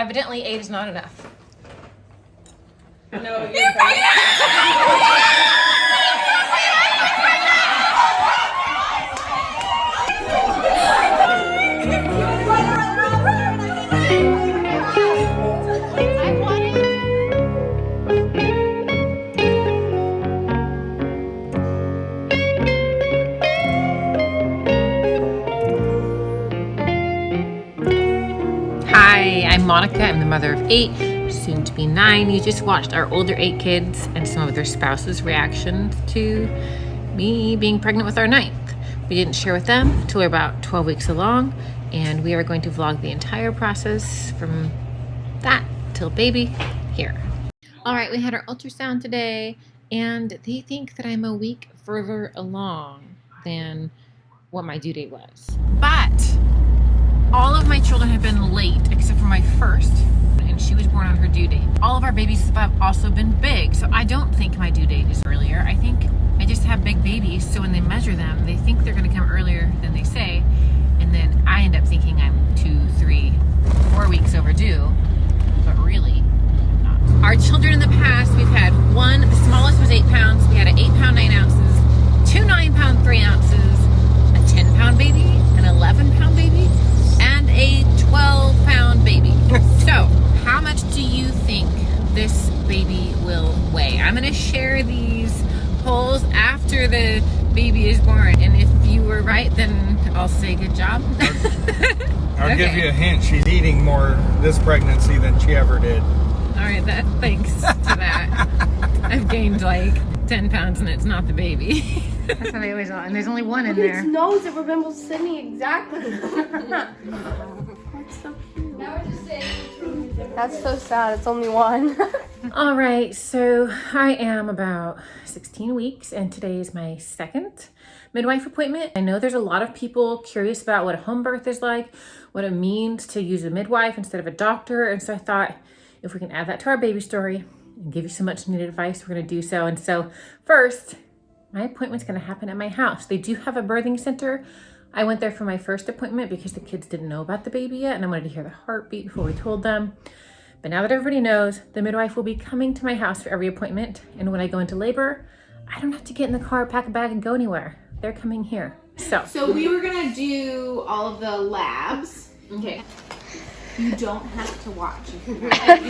Evidently 8 is not enough. No, you're pregnant. Hi, I'm Monica. I'm the mother of 8, soon to be 9. You just watched our older 8 kids and some of their spouses' reactions to me being pregnant with our 9th. We didn't share with them until we're about 12 weeks along, and we are going to vlog the entire process from that till baby here. All right, we had our ultrasound today, and they think that I'm a week further along than what my due date was. But all of my children have been late except for my first, and she was born on her due date. All of our babies have also been big, so I don't think my due date is earlier. I think I just have big babies, so when they measure them, they think they're gonna come earlier than they say, and then I end up thinking I'm 2, 3, 4 weeks overdue, but really, I'm not. Our children in the past, we've had one, the smallest was 8 pounds, we had an 8 pound 9 ounces, 2 9 pound 3 ounces, a 10 pound baby, an 11 pound baby, and a 12 pound baby. So, how much do you think this baby will weigh? I'm gonna share these polls after the baby is born, and if you were right, then I'll say good job. I'll give you a hint. She's eating more this pregnancy than she ever did. All right, thanks to that. I've gained like 10 pounds and it's not the baby. That's how they always are, and there's only one in there. Its nose, it resembles Sydney exactly. That's so sad. It's only one. All right, so I am about 16 weeks, and today is my second midwife appointment. I know there's a lot of people curious about what a home birth is like, what it means to use a midwife instead of a doctor, and so I thought if we can add that to our baby story and give you some much needed advice, we're gonna do so. And so first, my appointment's gonna happen at my house. They do have a birthing center. I went there for my first appointment because the kids didn't know about the baby yet, and I wanted to hear the heartbeat before we told them. But now that everybody knows, the midwife will be coming to my house for every appointment, and when I go into labor, I don't have to get in the car, pack a bag, and go anywhere. They're coming here. So we were gonna do all of the labs. okay. You don't have to watch. You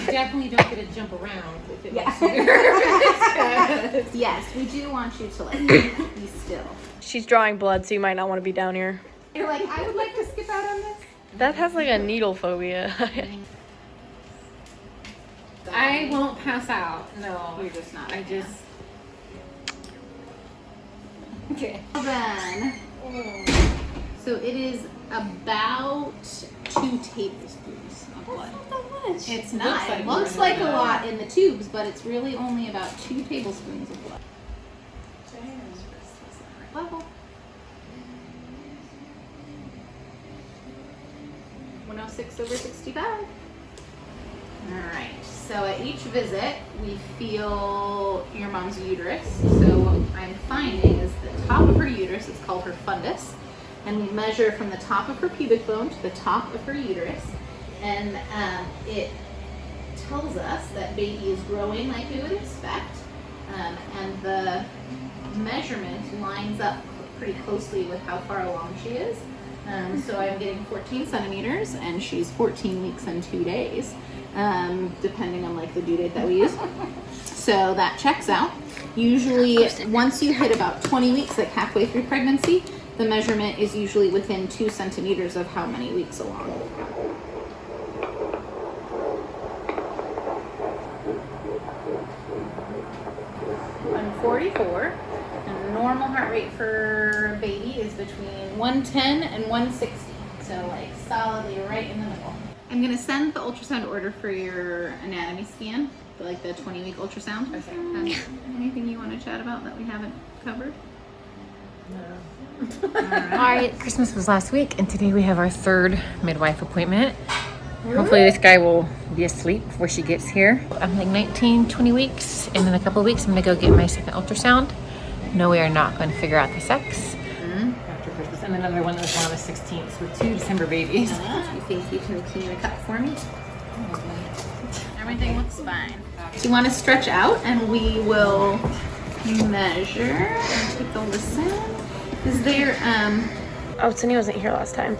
definitely don't get to jump around if it makes you nervous. Yes, we do want you to like be still. She's drawing blood, so you might not want to be down here. You're like, I would like to skip out on this. That has like a needle phobia. I won't pass out. No. You're just not. I just... Okay. Then, so it is about 2 tablespoons of blood. It's not. It looks like a lot in the tubes, but it's really only about 2 tablespoons of blood. Level. 106/65. Alright, so at each visit, we feel your mom's uterus. So what I'm finding is the top of her uterus, it's called her fundus, and we measure from the top of her pubic bone to the top of her uterus, and it tells us that baby is growing like we would expect, and the measurement lines up pretty closely with how far along she is. So I'm getting 14 centimeters, and she's 14 weeks and 2 days, depending on like the due date that we use. So that checks out. Usually, once you hit about 20 weeks, like halfway through pregnancy, the measurement is usually within 2 centimeters of how many weeks along. 144. Normal heart rate for a baby is between 110 and 160, so like solidly right in the middle. I'm gonna send the ultrasound order for your anatomy scan, for like the 20-week ultrasound. Okay. Anything you want to chat about that we haven't covered? No. All right. Christmas was last week, and today we have our 3rd midwife appointment. Hopefully this guy will be asleep before she gets here. I'm like 19, 20 weeks, and in a couple of weeks I'm gonna go get my 2nd ultrasound. No, we are not going to figure out the sex after Christmas. And another one that was on the 16th with 2 December babies. Do you think you can clean the cup for me? Everything looks fine. So you want to stretch out and we will measure and take a listen. Is there, Oh, Cindy wasn't here last time.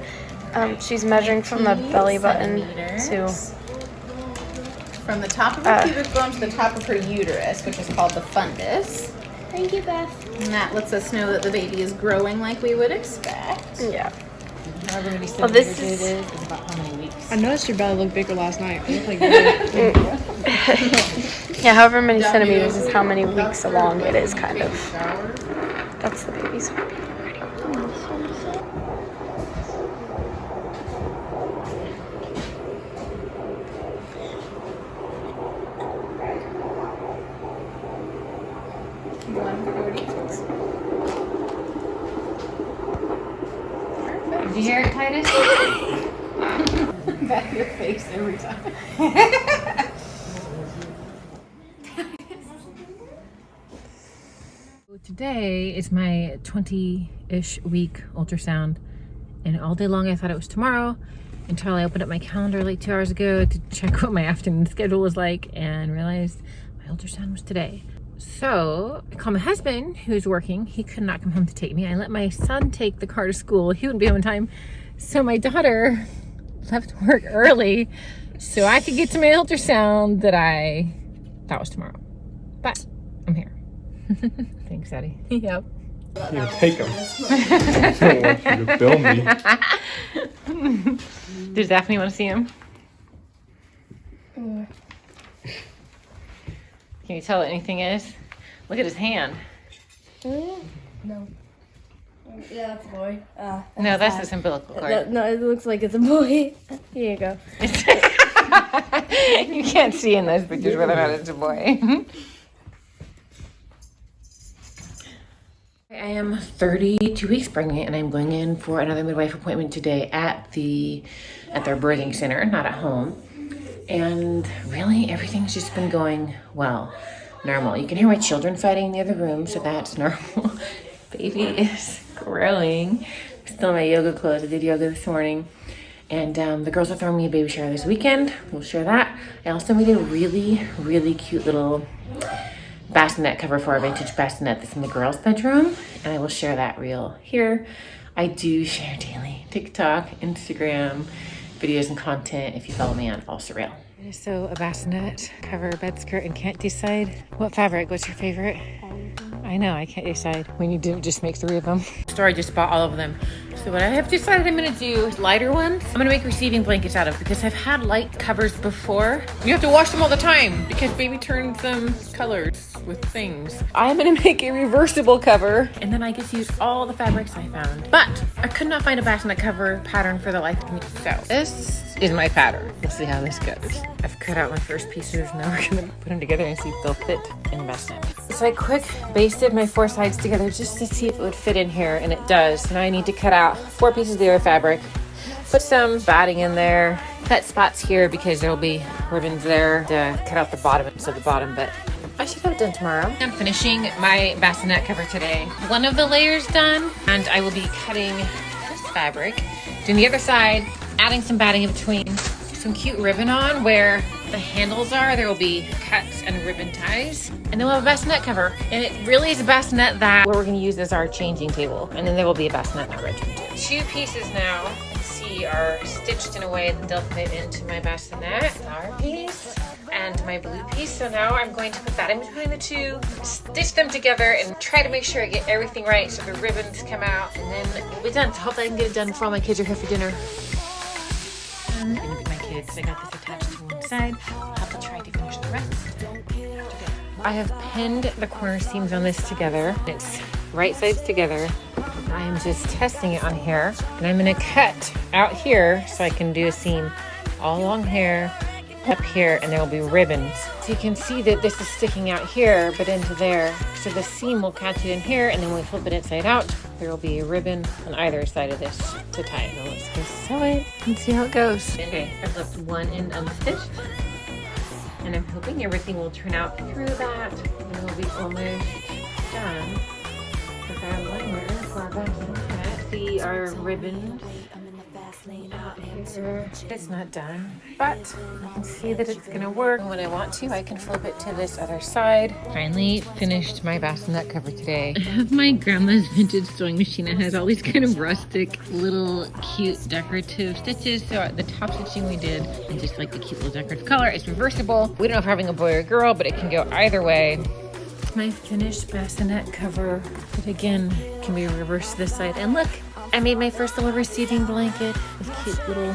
She's measuring from the belly button to... from the top of her pubic bone to the top of her uterus, which is called the fundus. Thank you, Beth. And that lets us know that the baby is growing like we would expect. Yeah. However many Well, this centimeters is... it is about how many weeks. I noticed your belly looked bigger last night. It looked like Yeah, however many centimeters is how many weeks along it is, kind of. That's the baby's heartbeat already. Did you hear it, Titus? Back your face every time. Today is my 20-ish week ultrasound, and all day long I thought it was tomorrow until I opened up my calendar like 2 hours ago to check what my afternoon schedule was like and realized my ultrasound was today. So I called my husband, who's working. He could not come home to take me. I let my son take the car to school. He wouldn't be home in time. So my daughter left work early so I could get to my ultrasound that I thought was tomorrow. But I'm here. Thanks, Daddy. Yep. You take them. I don't want you to film me. Does Daphne want to see him? Can you tell what anything is? Look at his hand. No. Yeah, that's a boy. No, that's his umbilical cord. No, it looks like it's a boy. Here you go. You can't see in those pictures whether or not it's a boy. I am 32 weeks pregnant and I'm going in for another midwife appointment today at their birthing center, not at home. And really everything's just been going well, normal. You can hear my children fighting in the other room, so that's normal. Baby is growing. I'm still in my yoga clothes. I did yoga this morning. And the girls are throwing me a baby shower this weekend. We'll share that. I also made a really, really cute little bassinet cover for our vintage bassinet that's in the girls' bedroom, and I will share that reel here. I do share daily TikTok, Instagram, videos and content if you follow me on Also Real. I sew a bassinet cover bed skirt and can't decide what fabric. What's your favorite? I know, I can't decide. We need to just make 3 of them. Store, I just bought all of them. So what I have decided I'm gonna do is lighter ones. I'm gonna make receiving blankets out of, because I've had light covers before. You have to wash them all the time because baby turns them colors with things. I'm gonna make a reversible cover, and then I get to use all the fabrics I found. But I could not find a bassinet cover pattern for the life of me. So this is my pattern. We'll see how this goes. I've cut out my first pieces. Now we're gonna put them together and see if they'll fit in bassinet. So I quick basted my 4 sides together just to see if it would fit in here, and it does. Now I need to cut out 4 pieces of the other fabric, put some batting in there, cut spots here because there'll be ribbons there to cut out the bottom instead of the bottom, but I should have it done tomorrow. I'm finishing my bassinet cover today. One of the layers done, and I will be cutting this fabric, doing the other side, adding some batting in between, some cute ribbon on where the handles are. There will be cuts and ribbon ties, and then we'll have a bassinet cover. And it really is a bassinet that we're going to use as our changing table, and then there will be a bassinet in our bedroom too. 2 pieces now, you can see, are stitched in a way that they'll fit into my bassinet. Our piece and my blue piece. So now I'm going to put that in between the 2, stitch them together, and try to make sure I get everything right so the ribbons come out, and then we'll be done. So hopefully I can get it done before all my kids are here for dinner. I'm gonna be my kids. I got this attached to one side. I'll have to try to finish the rest. I have pinned the corner seams on this together. It's right sides together. I am just testing it on here, and I'm gonna cut out here so I can do a seam all along here, up here, and there will be ribbons. So you can see that this is sticking out here, but into there. So the seam will catch it in here, and then when we flip it inside out, there will be a ribbon on either side of this to tie it. Now let's go sew it and see how it goes. Okay, I've left one end unstitched, and I'm hoping everything will turn out through that, and we'll be almost done with our liner for our bassinet. See our ribbons It's not done, but I can see that it's gonna work. When I want to, I can flip it to this other side. Finally finished my bassinet cover today. I have my grandma's vintage sewing machine. It has all these kind of rustic, little, cute, decorative stitches. So the top stitching we did, and just like the cute little decorative color, it's reversible. We don't know if we're having a boy or a girl, but it can go either way. My finished bassinet cover, it again can be reversed to this side. And look, I made my first little receiving blanket with cute little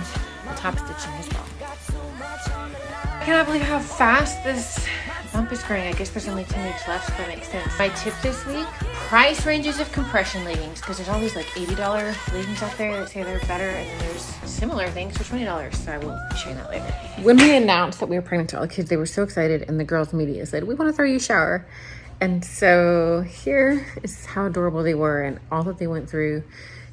top stitching as well. I cannot believe how fast this month is growing. I guess there's only 2 weeks left, so that makes sense. My tip this week, price ranges of compression leggings, because there's all these like $80 leggings out there that say they're better, and then there's similar things for $20, so I will be sharing that later. When we announced that we were pregnant to all the kids, they were so excited, and the girls immediately said, we want to throw you a shower. And so here is how adorable they were and all that they went through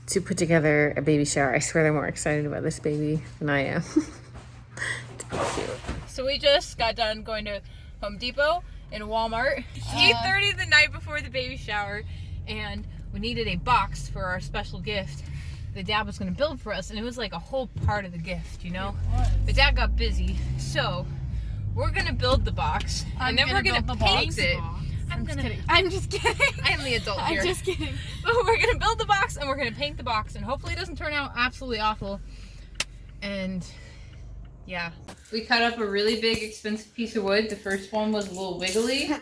to put together a baby shower. I swear they're more excited about this baby than I am. It's cute. So we just got done going to Home Depot and Walmart. 8:30 the night before the baby shower, and we needed a box for our special gift that Dad was going to build for us, and it was like a whole part of the gift, you know? But Dad got busy, so we're going to build the box, and then we're going to paint it. I'm just kidding. I am the adult here. I'm just kidding. But we're gonna build the box and we're gonna paint the box, and hopefully it doesn't turn out absolutely awful. And yeah, we cut up a really big, expensive piece of wood. The first one was a little wiggly.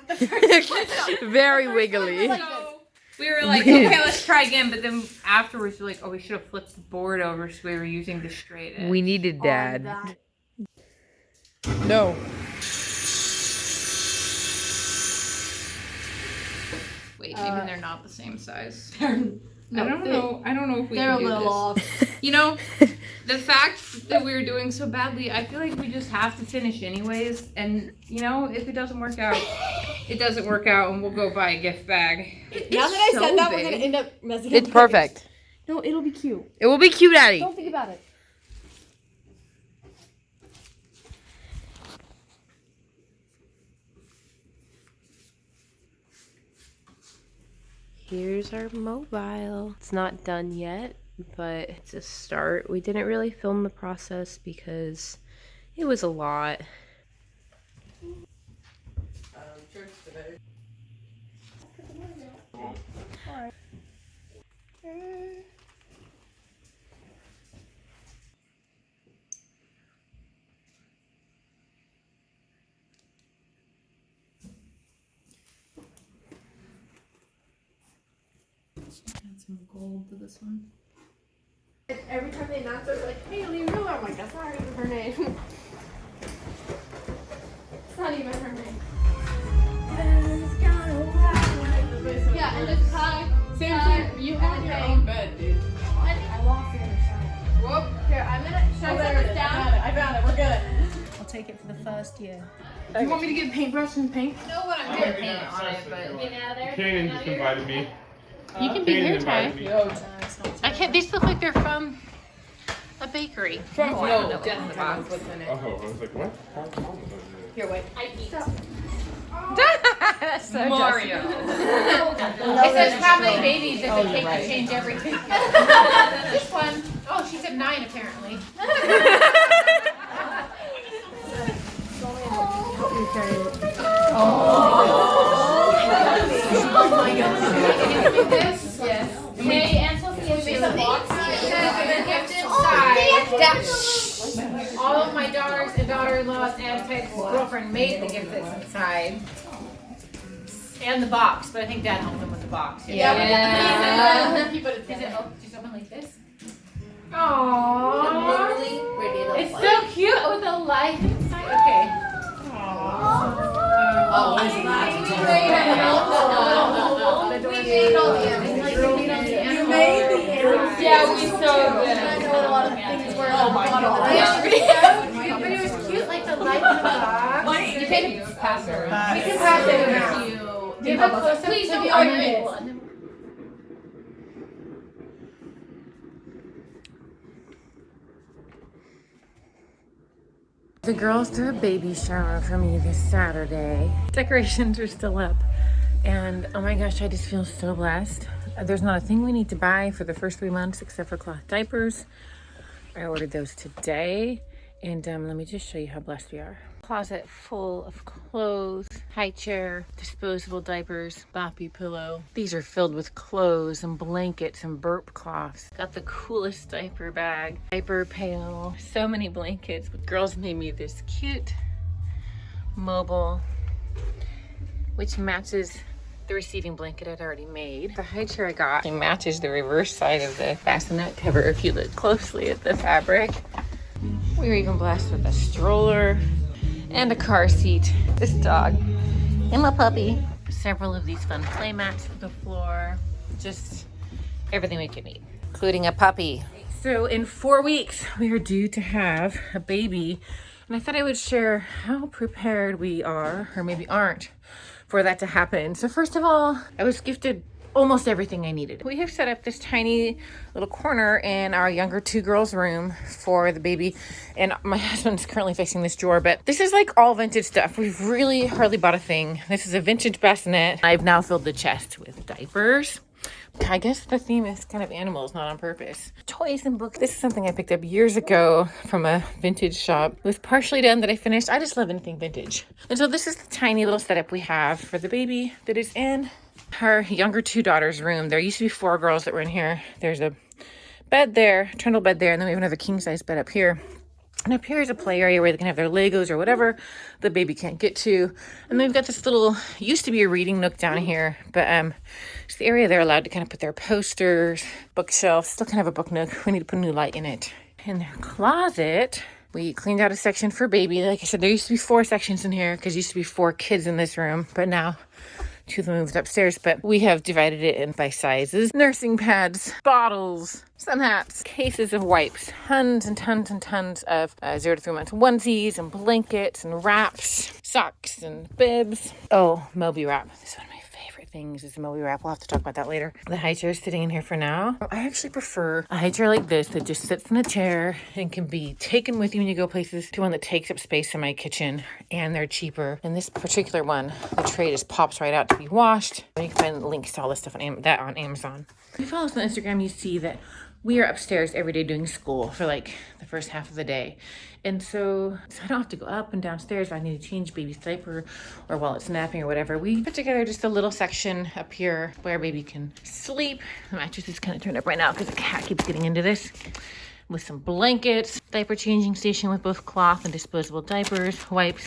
Very wiggly. So we were like, okay, let's try again. But then afterwards, we're like, oh, we should have flipped the board over so we were using the straight edge. We needed Dad. No. Wait, maybe they're not the same size. I don't know. I don't know if we They're can a do little this. off. You know, the fact that we were doing so badly, I feel like we just have to finish anyways. And you know, if it doesn't work out, it doesn't work out, and we'll go buy a gift bag. Now that I said that, we're gonna end up messing It's up. perfect. No, it'll be cute. It will be cute, Daddy. Don't think about it. Here's our mobile. It's not done yet, but it's a start. We didn't really film the process because it was a lot. Add some gold to this one. Every time they announce, they're like, "Hey, Lee Miller." I'm like, "That's not even her name." It's not even her name. Yeah, and just hi. Seriously, you had your own bed, dude. I lost the other side. Whoop. Here, I'm gonna show this down. I found it. We're good. I'll take it for the first year. Do you want me to get a paintbrush and paint? I know what I'm gonna paint on it, but Kanan just invited me. You can be here, Ty. Me. I can't. These look like they're from a bakery. no, just the box. Oh, I was like, what? Here, wait. That's so Mario. It says how many babies does it take to change everything? This one, oh, she's at 9 apparently. Oh my God. This? Yes. Hey, and Sophia, made the box. The gift inside. All of my daughters and daughter-in-laws and Ted's girlfriend made the gift that's inside. And the box, but I think Dad helped them with the box. Yeah. He put it Is down. it, oh, do something like this? Aww. It's so cute with a light inside. Okay. Oh, I see We made all the animals. You made the animals. Yeah, we so good. I know what a lot of things were. Oh my God. Yeah. But it was cute, like the light in the box. You can pass her. We can pass it around. Give a close up to the other. The girls threw a baby shower for me this Saturday. Decorations are still up. And oh my gosh, I just feel so blessed. There's not a thing we need to buy for the first 3 months except for cloth diapers. I ordered those today, and let me just show you how blessed we are. Closet full of clothes, high chair, disposable diapers, boppy pillow. These are filled with clothes and blankets and burp cloths. Got the coolest diaper bag, diaper pail, so many blankets. But girls made me this cute mobile, which matches the receiving blanket I'd already made. The high chair I got matches the reverse side of the bassinet cover if you look closely at the fabric. We were even blessed with a stroller and a car seat. This dog and my puppy. Several of these fun play mats for the floor. Just everything we could need, including a puppy. So in 4 weeks, we are due to have a baby. And I thought I would share how prepared we are, or maybe aren't, for that to happen. So first of all, I was gifted almost everything I needed. We have set up this tiny little corner in our younger 2 girls' room for the baby, and my husband's currently fixing this drawer, but this is like all vintage stuff. We've really hardly bought a thing. This is a vintage bassinet. I've now filled the chest with diapers. I guess the theme is kind of animals, not on purpose. Toys and books. This is something I picked up years ago from a vintage shop. It was partially done that I finished. I just love anything vintage. And so this is the tiny little setup we have for the baby that is in her younger 2 daughters' room. There used to be 4 girls that were in here. There's a bed there, trundle bed there, and then we have another king-size bed up here. And up here is a play area where they can have their Legos or whatever the baby can't get to. And then we've got this little, used to be a reading nook down here, but it's the area they're allowed to kind of put their posters, bookshelves, still kind of a book nook. We need to put a new light in it. In their closet, we cleaned out a section for baby. Like I said, there used to be 4 sections in here because there used to be 4 kids in this room, but now 2 of them moved upstairs, but we have divided it in by sizes. Nursing pads, bottles, sun hats, cases of wipes, tons and tons and tons of 0 to 3 months onesies and blankets and wraps, socks and bibs. Oh, Moby wrap. This is one of my favorite things is the Moby wrap. We'll have to talk about that later. The high chair is sitting in here for now. I actually prefer a high chair like this that just sits in a chair and can be taken with you when you go places to one that takes up space in my kitchen, and they're cheaper. And this particular one, the tray just pops right out to be washed. You can find links to all this stuff on Amazon. If you follow us on Instagram, you see that we are upstairs every day doing school for like the first half of the day. And so I don't have to go up and downstairs if I need to change baby's diaper or while it's napping or whatever. We put together just a little section up here where baby can sleep. The mattress is kind of turned up right now because the cat keeps getting into this. With some blankets, diaper changing station with both cloth and disposable diapers, wipes,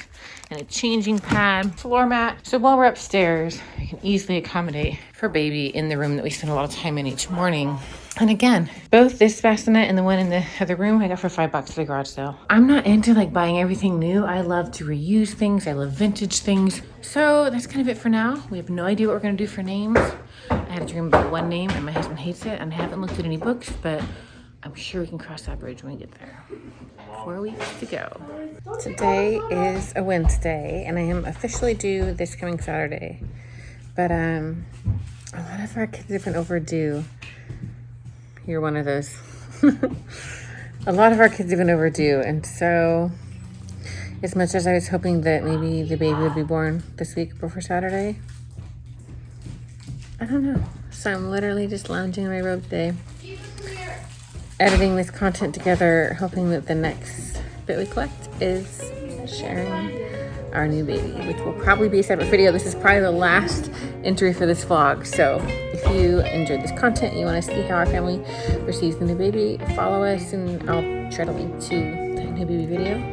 and a changing pad, floor mat. So while we're upstairs, we can easily accommodate for baby in the room that we spend a lot of time in each morning. And again, both this bassinet and the one in the other room I got for $5 at the garage sale. I'm not into like buying everything new. I love to reuse things. I love vintage things. So that's kind of it for now. We have no idea what we're gonna do for names. I had a dream about one name and my husband hates it, and I haven't looked at any books, but I'm sure we can cross that bridge when we get there. 4 weeks to go. Today is a Wednesday, and I am officially due this coming Saturday. But a lot of our kids have been overdue. You're one of those. A lot of our kids have been overdue, and so as much as I was hoping that maybe the baby would be born this week before Saturday, I don't know. So I'm literally just lounging in my robe today, editing this content together, hoping that the next bit we collect is sharing our new baby, which will probably be a separate video. This is probably the last entry for this vlog. So if you enjoyed this content and you want to see how our family receives the new baby, follow us and I'll try to link to the new baby video.